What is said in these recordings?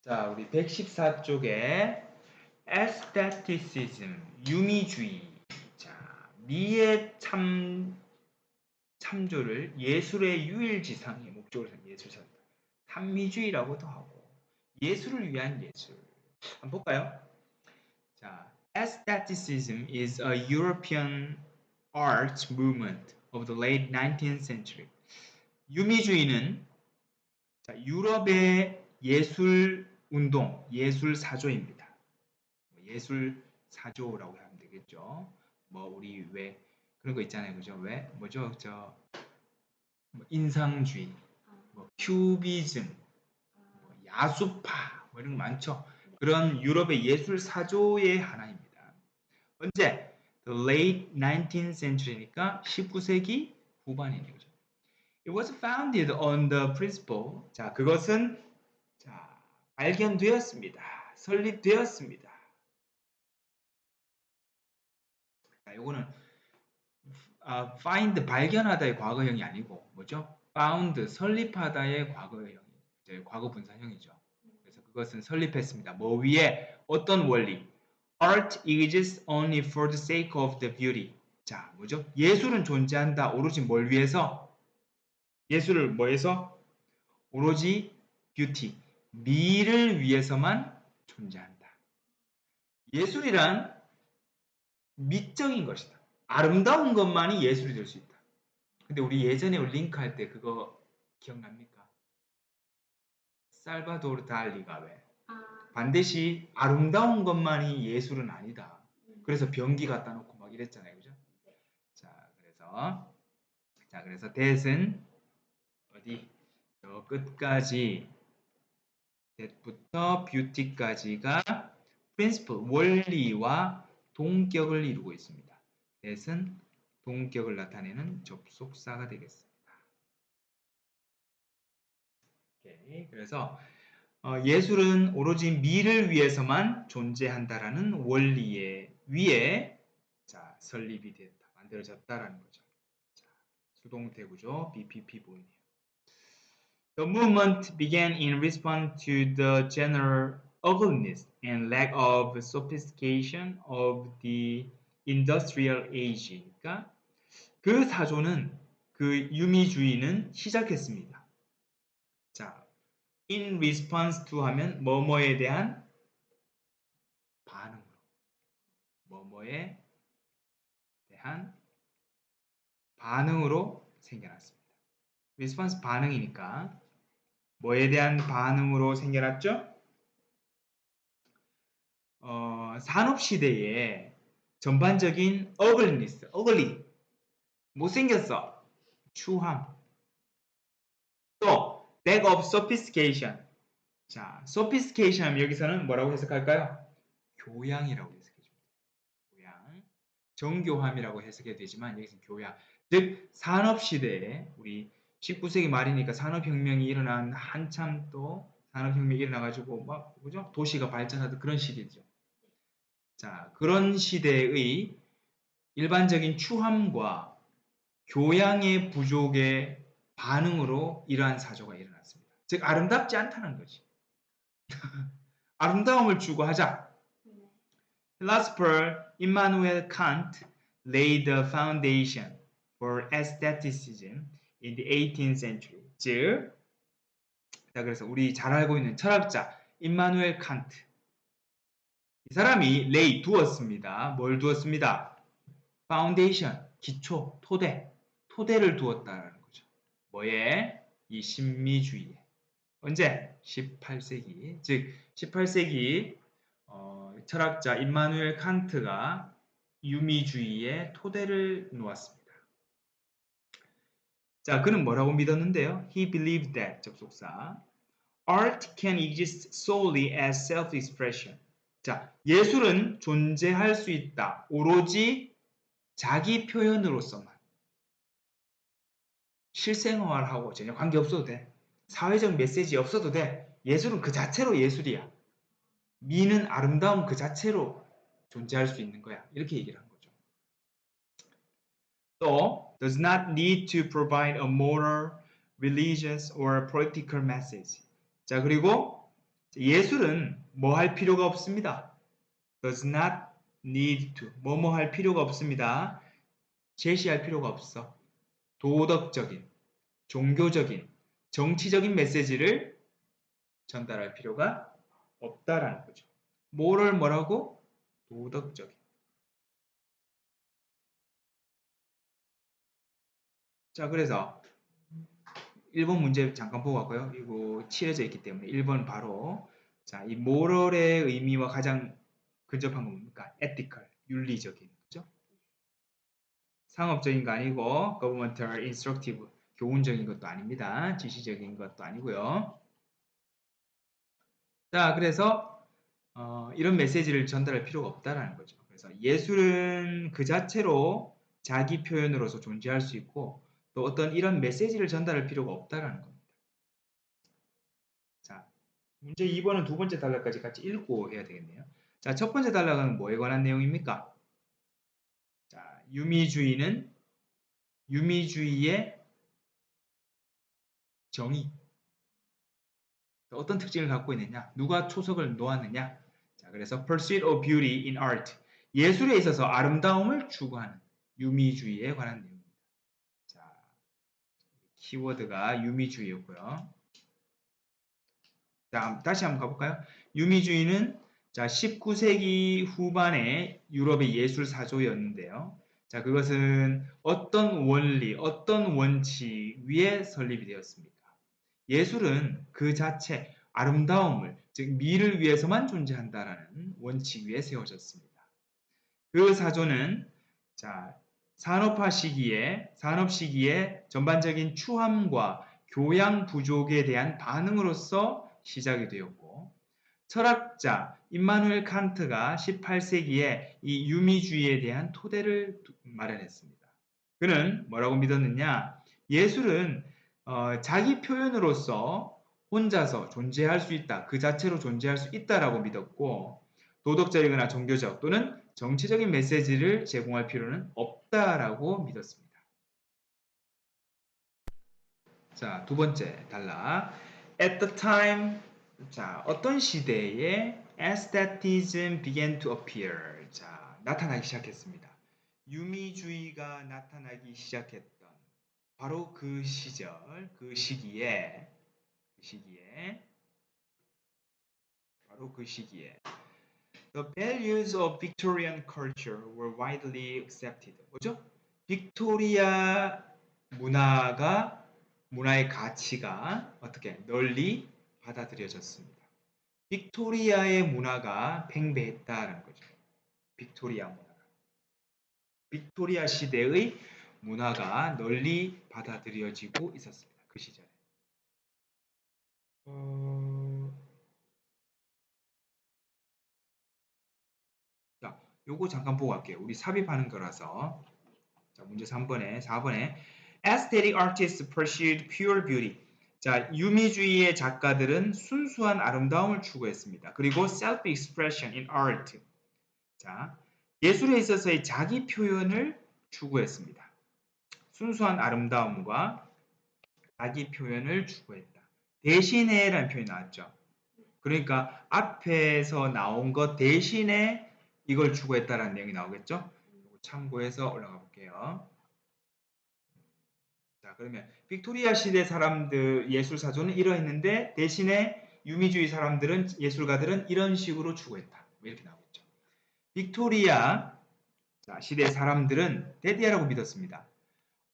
자, 우리 114쪽에 aestheticism, 유미주의. 자, 미의 참조를 예술의 유일지상의 목적으로 삼는 예술사다. 산미주의라고도 하고 예술을 위한 예술. 한번 볼까요? 자, aestheticism is a European art movement of the late 19th century. 유미주의는 자, 유럽의 예술 운동, 예술 사조입니다. 예술 사조라고 하면 되겠죠. 뭐 우리 왜 그런 거 있잖아요, 그죠? 왜 뭐죠? 뭐 인상주의, 뭐 큐비즘, 뭐 야수파, 뭐 이런 거 많죠. 그런 유럽의 예술 사조의 하나입니다. 언제? The late 19th century니까 19세기 후반이네요, 그죠? It was founded on the principle. 자, 그것은 자, 발견되었습니다. 설립되었습니다. 자, 요거는 find 발견하다의 과거형이 아니고 뭐죠? found 설립하다의 과거형, 이제 과거 분사형이죠. 그래서 그것은 설립했습니다. 뭐 위에 어떤 원리? Art exists only for the sake of the beauty. 자, 뭐죠? 예술은 존재한다. 오로지 뭘 위해서? 예술을 뭐해서? 오로지 뷰티, 미를 위해서만 존재한다. 예술이란 미적인 것이다. 아름다운 것만이 예술이 될 수 있다. 근데 우리 예전에 링크할 때 그거 기억납니까? 살바도르 달리가 왜? 반드시 아름다운 것만이 예술은 아니다. 그래서 변기 갖다 놓고 막 이랬잖아요. 그죠? 자, 그래서 that은 어디? 저 끝까지 that부터 beauty까지가 principle, 원리와 동격을 이루고 있습니다. that은 동격을 나타내는 접속사가 되겠습니다. 오케이. 그래서 예술은 오로지 미를 위해서만 존재한다라는 원리에 위에 자, 설립이 됐다, 만들어졌다라는 거죠. 자, 수동태구조 BPP 보이네요. The movement began in response to the general ugliness and lack of sophistication of the industrial age. 그러니까 그 사조는 그 유미주의는 시작했습니다. 자, in response to 하면 뭐뭐에 대한 반응으로, 뭐뭐에 대한 반응으로 생겨났습니다. response 반응이니까 뭐에 대한 반응으로 생겨났죠? 산업시대에 전반적인 ugliness, ugly, 못생겼어, 추함, 또 lack of sophistication. 자, sophistication 하면 여기서는 뭐라고 해석할까요? 교양이라고 해석해줍니다. 교양, 정교함이라고 해석해도 되지만 여기서는 교양, 즉 산업시대에 우리 19세기 말이니까 산업혁명이 일어난 한참 또 산업혁명이 일어나가지고 막 그죠? 도시가 발전하던 그런 시대죠. 자, 그런 시대의 일반적인 추함과 교양의 부족의 반응으로 이러한 사조가 일어났습니다. 즉 아름답지 않다는 거지. 아름다움을 추구하자. Philosopher Immanuel Kant laid the foundation for aestheticism in the 18th century. 즉, 자, 그래서 우리 잘 알고 있는 철학자 임마누엘 칸트. 이 사람이 레이 두었습니다. 뭘 두었습니다? 파운데이션, 기초, 토대를 두었다는 거죠. 뭐에? 이 신미주의에. 언제? 18세기. 즉 18세기 철학자 임마누엘 칸트가 유미주의의 토대를 놓았습니다. 자, 그는 뭐라고 믿었는데요? He believed that, 접속사, art can exist solely as self-expression. 자, 예술은 존재할 수 있다. 오로지 자기 표현으로서만. 실생활하고 전혀 관계없어도 돼. 사회적 메시지 없어도 돼. 예술은 그 자체로 예술이야. 미는 아름다움 그 자체로 존재할 수 있는 거야. 이렇게 얘기를 한 거죠. 또 does not need to provide a moral, religious or political message. 자, 그리고 예술은 뭐 할 필요가 없습니다. does not need to. 뭐뭐 할 필요가 없습니다. 제시할 필요가 없어. 도덕적인, 종교적인, 정치적인 메시지를 전달할 필요가 없다라는 거죠. 뭐를 뭐라고? 도덕적인. 자, 그래서 1번 문제 잠깐 보고 갈까요? 이거 칠해져 있기 때문에 1번 바로 자, 이 moral의 의미와 가장 근접한 건 뭡니까? ethical, 윤리적인, 그죠? 상업적인 거 아니고 governmental, instructive, 교훈적인 것도 아닙니다. 지시적인 것도 아니고요. 자, 그래서 이런 메시지를 전달할 필요가 없다라는 거죠. 그래서 예술은 그 자체로 자기 표현으로서 존재할 수 있고 또 어떤 이런 메시지를 전달할 필요가 없다라는 겁니다. 자, 문제 2번은 두 번째 단락까지 같이 읽고 해야 되겠네요. 자, 첫 번째 단락은 뭐에 관한 내용입니까? 자, 유미주의의 정의. 어떤 특징을 갖고 있느냐? 누가 초석을 놓았느냐? 자, 그래서 pursuit of beauty in art. 예술에 있어서 아름다움을 추구하는 유미주의에 관한 내용입니다. 자, 키워드가 유미주의였고요. 자, 다시 한번 가볼까요? 유미주의는 자, 19세기 후반에 유럽의 예술 사조였는데요. 자, 그것은 어떤 원리, 어떤 원칙 위에 설립이 되었습니까? 예술은 그 자체 아름다움을, 즉 미를 위해서만 존재한다라는 원칙 위에 세워졌습니다. 그 사조는 자, 산업 시기에 전반적인 추함과 교양 부족에 대한 반응으로서 시작이 되었고, 철학자 임마누엘 칸트가 18세기에 이 유미주의에 대한 토대를 마련했습니다. 그는 뭐라고 믿었느냐? 예술은 자기 표현으로서 혼자서 존재할 수 있다. 그 자체로 존재할 수 있다라고 믿었고, 도덕적이거나 종교적 또는 정치적인 메시지를 제공할 필요는 없다라고 믿었습니다. 자, 두 번째 단락. At the time, 자, 어떤 시대에 aesthetism began to appear. 자, 나타나기 시작했습니다. 유미주의가 나타나기 시작했던 바로 그 시절, 그 시기에 바로 그 시기에 The values of Victorian culture were widely accepted. 뭐죠? 빅토리아 문화의 가치가 어떻게 널리 받아들여졌습니다. 빅토리아의 문화가 팽배했다는 거죠. 빅토리아 시대의 문화가 널리 받아들여지고 있었습니다. 그 시절에. 자, 요거 잠깐 보고 갈게요. 우리 삽입하는 거라서. 자, 문제 4번에 Aesthetic artists pursued pure beauty. 자, 유미주의의 작가들은 순수한 아름다움을 추구했습니다. 그리고 self-expression in art. 자, 예술에 있어서의 자기 표현을 추구했습니다. 순수한 아름다움과 자기 표현을 추구했다. 대신에라는 표현이 나왔죠. 그러니까 앞에서 나온 것 대신에 이걸 추구했다라는 내용이 나오겠죠. 참고해서 올라가 볼게요. 자, 그러면 빅토리아 시대 사람들 예술 사조는 이러했는데 대신에 유미주의 사람들은 예술가들은 이런 식으로 추구했다. 이렇게 나오겠죠. 빅토리아 시대 사람들은 데디아라고 믿었습니다.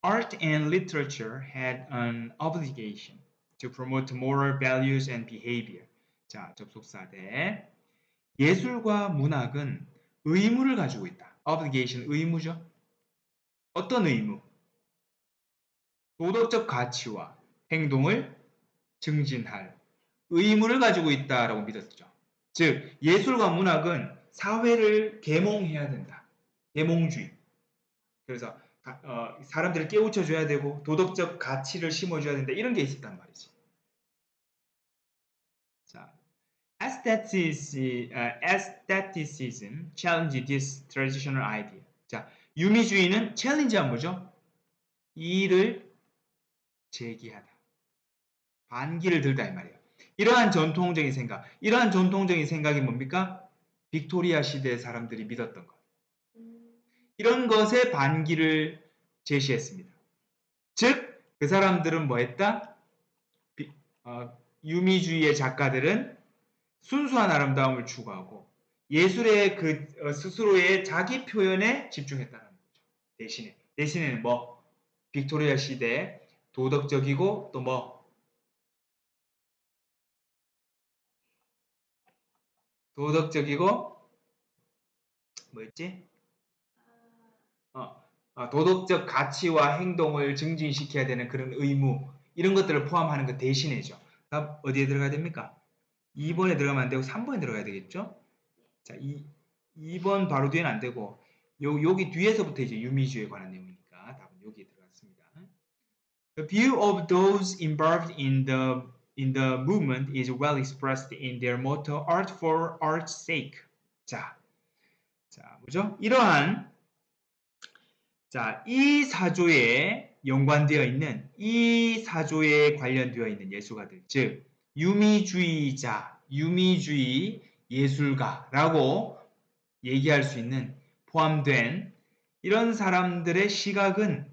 Art and literature had an obligation to promote moral values and behavior. 자, 접속사 대 예술과 문학은 의무를 가지고 있다. obligation 의무죠. 어떤 의무? 도덕적 가치와 행동을 증진할 의무를 가지고 있다라고 믿었죠. 즉 예술과 문학은 사회를 계몽해야 된다. 계몽주의. 그래서 사람들을 깨우쳐줘야 되고 도덕적 가치를 심어줘야 된다. 이런 게 있었단 말이지. 자, aestheticism challenged this traditional idea. 자, 유미주의는 챌린지한 뭐죠? 이 일을 제기하다. 반기를 들다 이 말이에요. 이러한 전통적인 생각, 이러한 전통적인 생각이 뭡니까? 빅토리아 시대 사람들이 믿었던 것. 이런 것에 반기를 제시했습니다. 즉, 그 사람들은 뭐 했다? 유미주의의 작가들은 순수한 아름다움을 추구하고 예술의 스스로의 자기 표현에 집중했다는 거죠. 대신에는 뭐 빅토리아 시대 도덕적이고 또 뭐 도덕적이고 뭐였지? 도덕적 가치와 행동을 증진시켜야 되는 그런 의무 이런 것들을 포함하는 것 대신에죠. 다음 어디에 들어가야 됩니까? 2번에 들어가면 안 되고 3번에 들어가야 되겠죠? 자, 2번 바로 뒤에는 안 되고 여기 뒤에서부터 이제 유미주의에 관한 내용이니까 답은 여기에 들어갔습니다. The view of those involved in the movement is well expressed in their motto Art for Art's sake. 자, 뭐죠? 이 사조에 연관되어 있는 이 사조에 관련되어 있는 예술가들, 즉 유미주의자, 유미주의 예술가라고 얘기할 수 있는 포함된 이런 사람들의 시각은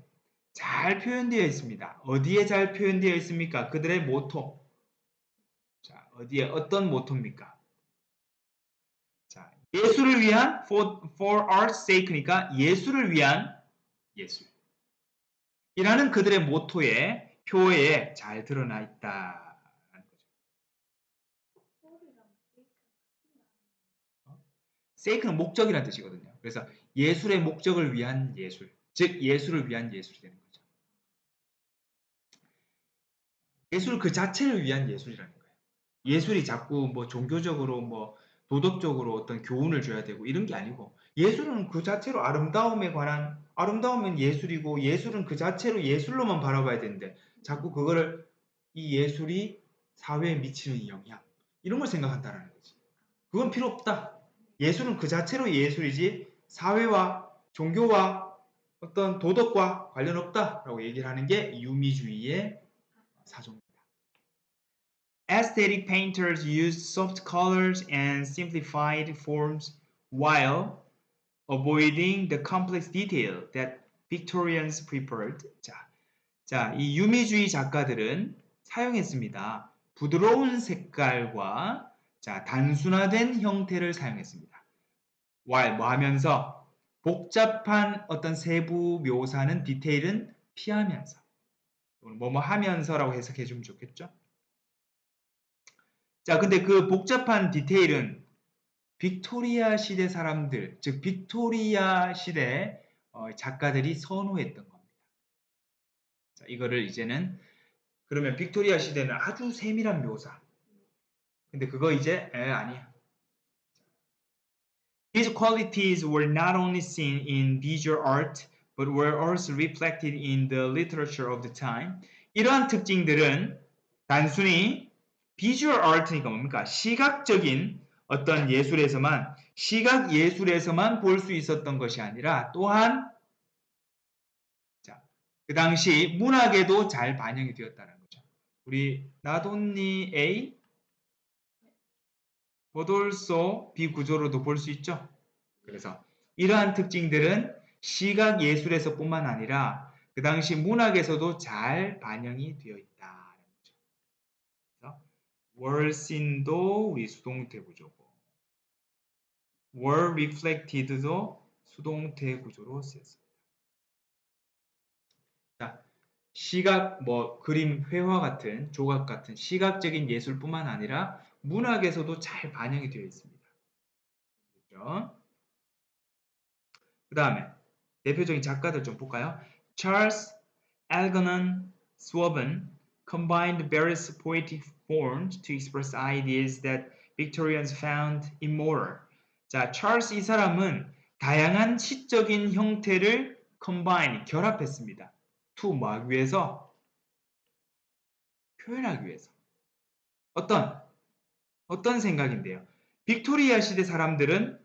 잘 표현되어 있습니다. 어디에 잘 표현되어 있습니까? 그들의 모토. 자, 어디에 어떤 모토입니까? 자, 예술을 위한 for art's sake니까 예술을 위한 예술. 이라는 그들의 모토에 표에 잘 드러나 있다라는 거죠. sake는 목적이라는 뜻이거든요. 그래서 예술의 목적을 위한 예술, 즉 예술을 위한 예술이 되는 거죠. 예술 그 자체를 위한 예술이라는 거예요. 예술이 자꾸 뭐 종교적으로 뭐 도덕적으로 어떤 교훈을 줘야 되고 이런 게 아니고 예술은 그 자체로 아름다움에 관한 아름다움은 예술이고 예술은 그 자체로 예술로만 바라봐야 되는데 자꾸 그거를 이 예술이 사회에 미치는 영향 이런 걸 생각한다는 거지. 그건 필요 없다. 예술은 그 자체로 예술이지 사회와 종교와 어떤 도덕과 관련 없다라고 얘기를 하는 게 유미주의의 사조입니다. Aesthetic painters used soft colors and simplified forms while avoiding the complex detail that Victorians preferred. 이 유미주의 작가들은 사용했습니다. 부드러운 색깔과 단순화된 형태를 사용했습니다. while 뭐 하면서 복잡한 어떤 세부 묘사는 디테일은 피하면서 뭐뭐 하면서라고 해석해 주면 좋겠죠? 자, 근데 그 복잡한 디테일은 빅토리아 시대 사람들, 즉 빅토리아 시대 작가들이 선호했던 겁니다. 자, 이거를 이제는 그러면 빅토리아 시대는 아주 세밀한 묘사. 근데 그거 이제 아니야. These qualities were not only seen in visual art, but were also reflected in the literature of the time. 이러한 특징들은 단순히 비주얼 아트니까 뭡니까? 시각적인 어떤 예술에서만 시각 예술에서만 볼 수 있었던 것이 아니라 또한 그 당시 문학에도 잘 반영이 되었다는 거죠. 우리 나돈니 A 보돌소 비구조로도 볼 수 있죠. 그래서 이러한 특징들은 시각 예술에서뿐만 아니라 그 당시 문학에서도 잘 반영이 되어 있다는 거죠. 그래서 월신도 우리 수동태 구조고 were reflected도 수동태 구조로 쓰였습니다. 자, 시각, 그림, 회화 같은 조각 같은 시각적인 예술뿐만 아니라 문학에서도 잘 반영이 되어 있습니다. 그렇죠? 그 다음에 대표적인 작가들 좀 볼까요? Charles Algernon Swab은 combined various poetic forms to express ideas that Victorians found immoral. 자, 찰스 이 사람은 다양한 시적인 형태를 결합했습니다. to 뭐 하기 위해서? 표현하기 위해서. 어떤 생각인데요? 빅토리아 시대 사람들은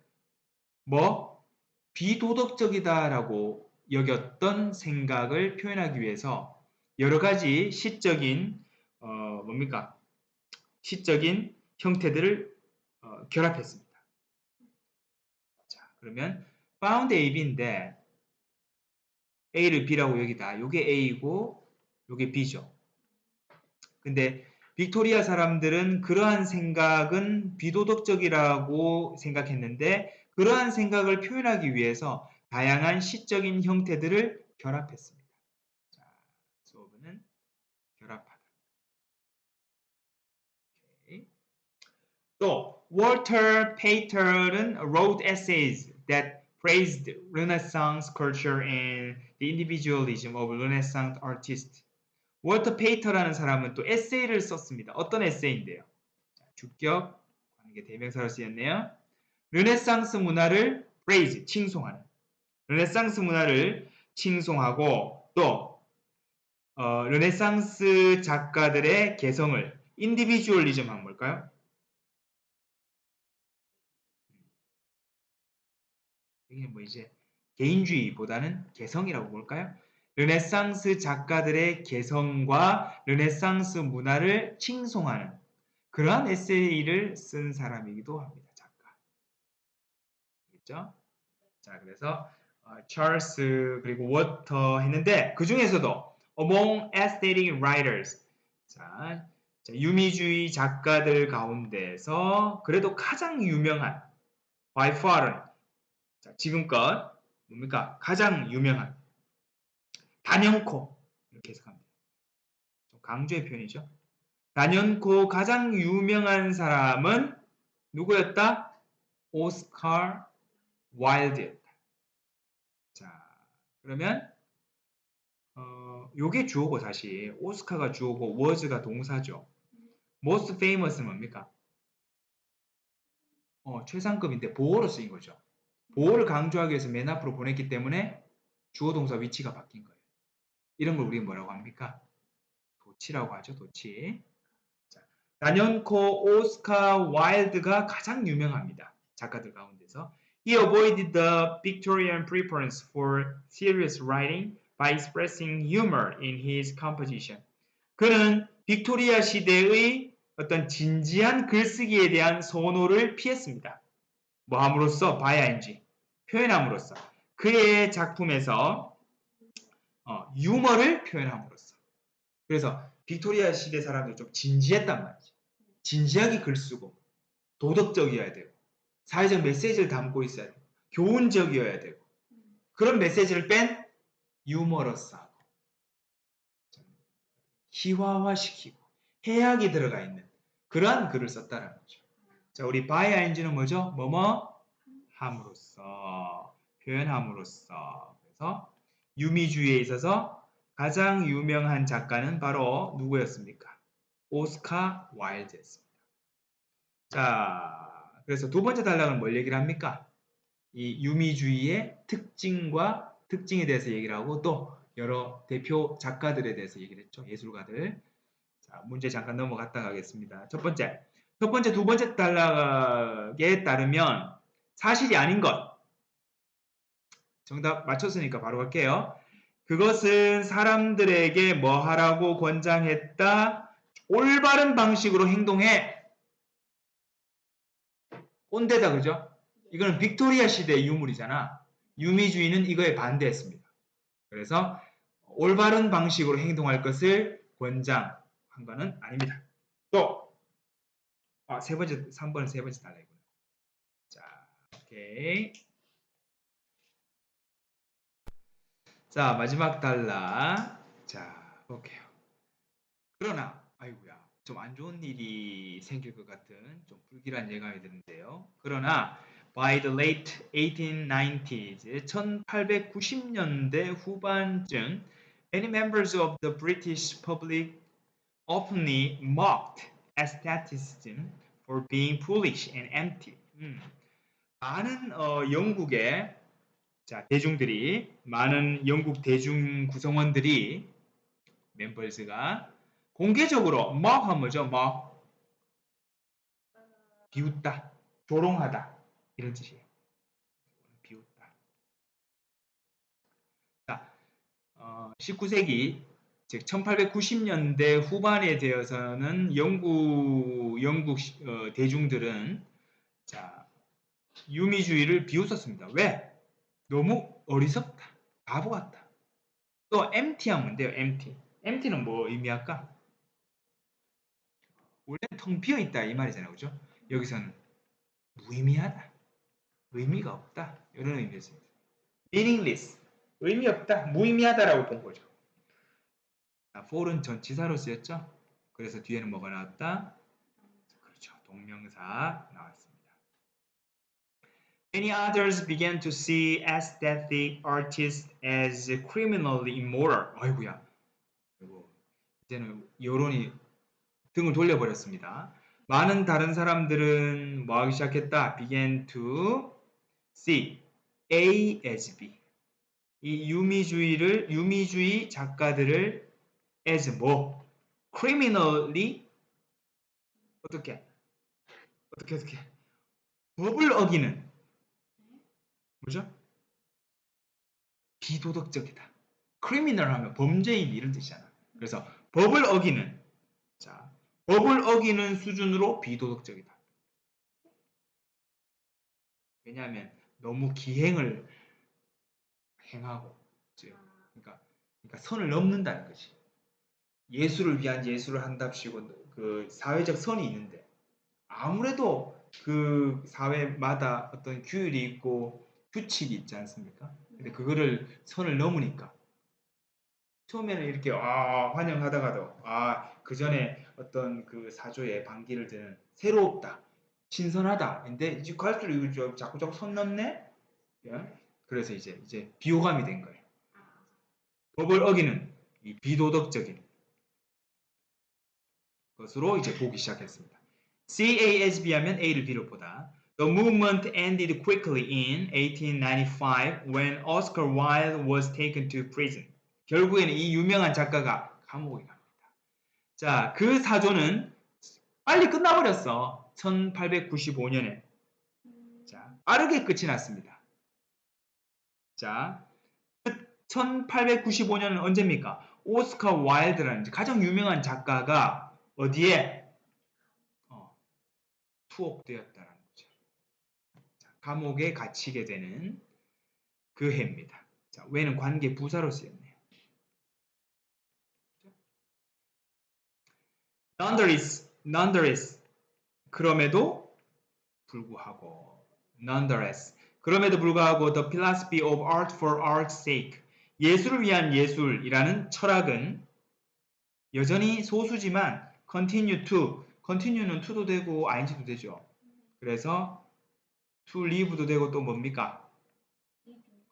비도덕적이다라고 여겼던 생각을 표현하기 위해서 여러 가지 시적인 시적인 형태들을 결합했습니다. 자, 그러면 found A, B인데 A를 B라고 여기다. 요게 A고 요게 B죠. 근데 빅토리아 사람들은 그러한 생각은 비도덕적이라고 생각했는데 그러한 생각을 표현하기 위해서 다양한 시적인 형태들을 결합했습니다. 자, 수업은 결합하다. 오케이. 또 Walter Pater는 wrote essays that praised Renaissance culture and the individualism of Renaissance artists. 월터 페이터라는 사람은 또 에세이를 썼습니다. 어떤 에세이인데요? 자, 주격, 관계 대명사로 쓰였네요. 르네상스 문화를 praise, 칭송하는. 르네상스 문화를 칭송하고 또 르네상스 작가들의 개성을 인디비주얼리즘 하면 뭘까요? 이게 뭐 이제 개인주의보다는 개성이라고 볼까요? 르네상스 작가들의 개성과 르네상스 문화를 칭송하는 그러한 에세이를 쓴 사람이기도 합니다. 작가. 알겠죠? 자, 그래서 찰스 그리고 워터 했는데 그 중에서도 among aesthetic writers 자, 유미주의 작가들 가운데서 그래도 가장 유명한 by far은 자, 지금껏 뭡니까? 가장 유명한 단연코 이렇게 해석합니다. 좀 강조의 표현이죠. 단연코 가장 유명한 사람은 누구였다? 오스카 와일드였다. 자, 그러면 요게 주어고 사실 오스카가 주어고 was가 동사죠. most famous는 뭡니까? 최상급인데 보어로 쓰인 거죠. 보어를 강조하기 위해서 맨 앞으로 보냈기 때문에 주어 동사 위치가 바뀐 거예요. 이런 걸 우리가 뭐라고 합니까? 도치라고 하죠. 도치. 자, 단연코 오스카 와일드가 가장 유명합니다. 작가들 가운데서. He avoided the Victorian preference for serious writing by expressing humor in his composition. 그는 빅토리아 시대의 어떤 진지한 글쓰기에 대한 선호를 피했습니다. 뭐 함으로써 바야인지 표현함으로써 그의 작품에서 유머를 표현함으로써 그래서 빅토리아 시대 사람들 좀 진지했단 말이죠. 진지하게 글 쓰고 도덕적이어야 되고 사회적 메시지를 담고 있어야 되고 교훈적이어야 되고 그런 메시지를 뺀 유머러스하고 희화화시키고 해악이 들어가 있는 그러한 글을 썼다는 거죠. 자, 우리 바이아인지는 뭐죠? 뭐뭐 함으로써 표현함으로써 그래서 유미주의에 있어서 가장 유명한 작가는 바로 누구였습니까? 오스카 와일드였습니다. 자, 그래서 두 번째 단락은 뭘 얘기를 합니까? 이 유미주의의 특징에 대해서 얘기를 하고 또 여러 대표 작가들에 대해서 얘기를 했죠. 예술가들. 자, 문제 잠깐 넘어갔다 가겠습니다. 첫 번째, 두 번째 단락에 따르면 사실이 아닌 것. 정답 맞췄으니까 바로 갈게요. 그것은 사람들에게 뭐 하라고 권장했다? 올바른 방식으로 행동해. 꼰대다, 그죠? 이거는 빅토리아 시대의 유물이잖아. 유미주의는 이거에 반대했습니다. 그래서 올바른 방식으로 행동할 것을 권장한 거는 아닙니다. 또, 세 번째, 3번은 세 번째 단락이구나. 자, 오케이. 자, 마지막 단락. 자, 볼게요. 그러나, 아이고야, 좀 안 좋은 일이 생길 것 같은 좀 불길한 예감이 드는데요. 그러나, by the late 1890s, 1890년대 후반쯤, many members of the British public openly mocked aestheticism for being foolish and empty. 많은 영국의 대중들이 많은 영국 대중 구성원들이 멤버즈가 공개적으로 mock하면 뭐죠? mock 비웃다, 조롱하다 이런 뜻이에요. 비웃다. 자, 19세기 즉 1890년대 후반에 되어서는 영국 대중들은 자, 유미주의를 비웃었습니다. 왜? 너무 어리석다. 바보 같다. 또 empty하면 뭔데요? empty. empty는 뭐 의미할까? 원래는 텅 비어 있다 이 말이잖아요. 그죠? 여기서는 무의미하다. 의미가 없다. 이런 의미였습니다. meaningless. 의미 없다. 무의미하다라고 본 거죠. fall은 전치사로 쓰였죠? 그래서 뒤에는 뭐가 나왔다? 그렇죠. 동명사 나왔습니다. Many others began to see aesthetic artists as criminally immoral. 아이고야. 그리고 이제는 여론이 등을 돌려버렸습니다. 많은 다른 사람들은 뭐 하기 시작했다? began to see A as B. 이 유미주의 작가들을 as 뭐? criminally 어떻게 법을 어기는 뭐죠? 비도덕적이다. criminal 하면 범죄인 이런 뜻이잖아. 그래서 법을 어기는 자 법을 어기는 수준으로 비도덕적이다. 왜냐하면 너무 기행을 행하고 그러니까 선을 넘는다는 거지. 예술을 위한 예술을 한답시고 그 사회적 선이 있는데 아무래도 그 사회마다 어떤 규율이 있고 규칙이 있지 않습니까? 근데 그거를 선을 넘으니까 처음에는 이렇게 환영하다가도 그 전에 어떤 그 사조의 반기를 드는 새롭다, 신선하다. 근데 이제 갈수록 이거 자꾸 선 넘네. 예? 그래서 이제 비호감이 된 거예요. 법을 어기는 이 비도덕적인 것으로 이제 보기 시작했습니다. CASB 하면 A를 B로 보다. The movement ended quickly in 1895 when Oscar Wilde was taken to prison. 결국에는 이 유명한 작가가 감옥에 갑니다. 자, 그 사조는 빨리 끝나버렸어. 1895년에. 자, 빠르게 끝이 났습니다. 자, 1895년은 언제입니까? 오스카 와일드라는 가장 유명한 작가가 어디에 투옥되었다라는 거죠. 자, 감옥에 갇히게 되는 그 해입니다. 자, 왜는 관계 부사로 쓰였네요. nonetheless 그럼에도 불구하고 그럼에도 불구하고 the philosophy of art for art's sake 예술을 위한 예술이라는 철학은 여전히 소수지만 continue는 to도 되고 ing도 되죠. 그래서 to live도 되고 또 뭡니까?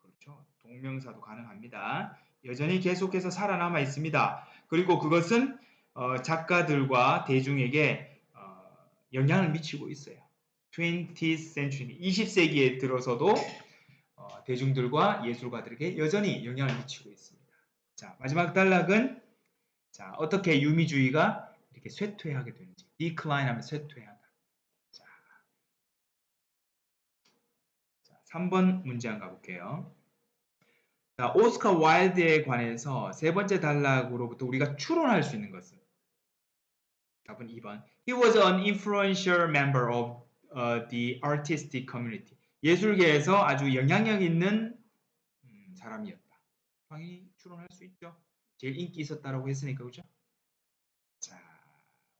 그렇죠. 동명사도 가능합니다. 여전히 계속해서 살아남아 있습니다. 그리고 그것은 작가들과 대중에게 영향을 미치고 있어요. 20th century, 20세기에 들어서도 대중들과 예술가들에게 여전히 영향을 미치고 있습니다. 자, 마지막 단락은 자, 어떻게 유미주의가 이렇게 쇠퇴하게 되는지. decline 하면 쇠퇴하다. 자, 3번 문제 한번 가볼게요. 자, 오스카 와일드에 관해서 세 번째 단락으로부터 우리가 추론할 수 있는 것은 답은 2번. He was an influential member of the artistic community. 예술계에서 아주 영향력 있는 사람이었다. 당연히 추론할 수 있죠. 제일 인기 있었다라고 했으니까 그죠? 자,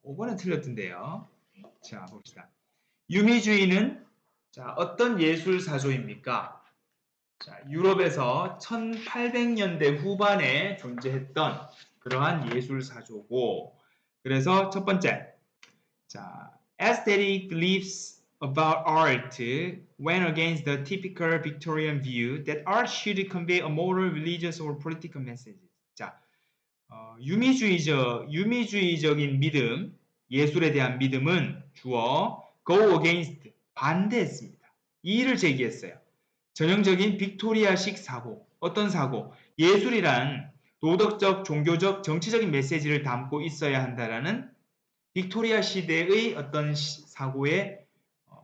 5번은 틀렸던데요. 자, 봅시다. 유미주의는 자, 어떤 예술 사조입니까? 자, 유럽에서 1800년대 후반에 존재했던 그러한 예술 사조고 그래서 첫 번째 자, aesthetic beliefs about art went against the typical Victorian view that art should convey a moral, religious or political message. 자, 유미주의적인 믿음, 예술에 대한 믿음은 주어 go against 반대했습니다. 이의를 제기했어요. 전형적인 빅토리아식 사고, 어떤 사고? 예술이란 도덕적, 종교적, 정치적인 메시지를 담고 있어야 한다라는 빅토리아 시대의 어떤 사고에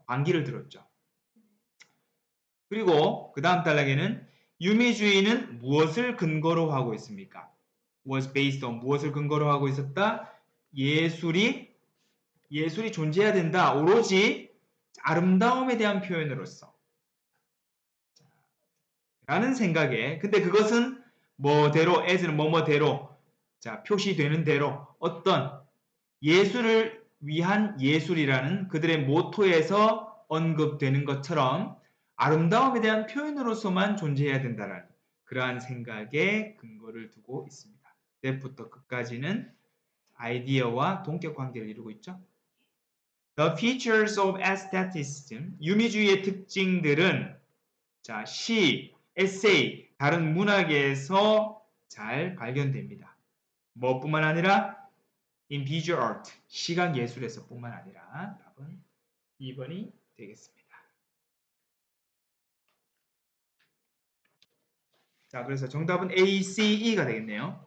반기를 들었죠. 그리고 그 다음 단락에는 유미주의는 무엇을 근거로 하고 있습니까? was based on 무엇을 근거로 하고 있었다? 예술이 존재해야 된다. 오로지 아름다움에 대한 표현으로서 라는 생각에 근데 그것은 뭐대로 as는 뭐뭐대로 자 표시되는 대로 어떤 예술을 위한 예술이라는 그들의 모토에서 언급되는 것처럼 아름다움에 대한 표현으로서만 존재해야 된다는 그러한 생각에 근거를 두고 있습니다. 때부터 끝까지는 아이디어와 동격 관계를 이루고 있죠. The features of aestheticism, 유미주의의 특징들은 자, 시, 에세이, 다른 문학에서 잘 발견됩니다. 뭐뿐만 아니라 in visual art, 시각 예술에서 뿐만 아니라 답은 2번이 되겠습니다. 자, 그래서 정답은 A, C, E가 되겠네요.